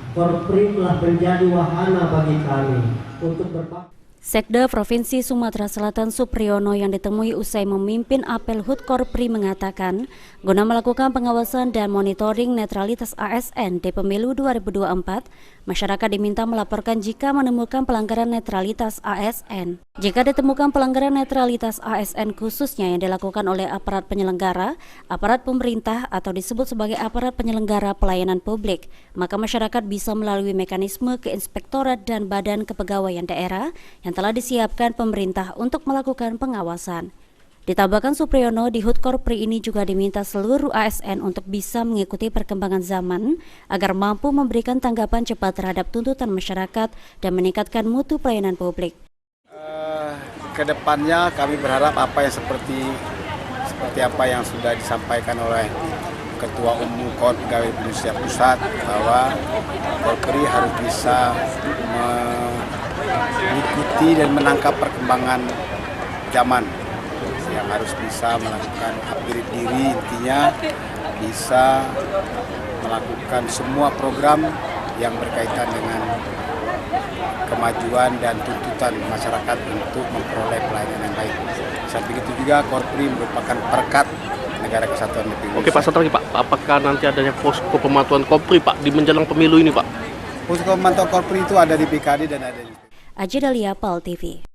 Korpri telah menjadi wahana bagi kami untuk berbakti. Sekda Provinsi Sumatera Selatan Supriyono yang ditemui usai memimpin apel HUT Korpri mengatakan, guna melakukan pengawasan dan monitoring netralitas ASN di pemilu 2024, masyarakat diminta melaporkan jika menemukan pelanggaran netralitas ASN. Jika ditemukan pelanggaran netralitas ASN khususnya yang dilakukan oleh aparat penyelenggara, aparat pemerintah atau disebut sebagai aparat penyelenggara pelayanan publik, maka masyarakat bisa melalui mekanisme ke Inspektorat dan Badan Kepegawaian Daerah yang telah disiapkan pemerintah untuk melakukan pengawasan. Ditambahkan Supriyono, di HUT Korpri ini juga diminta seluruh ASN untuk bisa mengikuti perkembangan zaman agar mampu memberikan tanggapan cepat terhadap tuntutan masyarakat dan meningkatkan mutu pelayanan publik. Kedepannya kami berharap apa yang seperti apa yang sudah disampaikan oleh Ketua Umum KON Pegawai Pengusaha Pusat, bahwa Korpri harus bisa mengikuti dan menangkap perkembangan zaman, yang harus bisa melakukan upgrade diri, intinya bisa melakukan semua program yang berkaitan dengan kemajuan dan tuntutan masyarakat untuk memperoleh pelayanan yang baik. Samping itu juga Korpri merupakan perekat Negara Kesatuan Republik Indonesia. Oke Pak, satu lagi Pak, apakah nanti adanya posko pemantauan Korpri Pak di menjelang pemilu ini Pak? Posko pemantauan Korpri itu ada di BKD dan ada di Aji Dalia, PAL TV.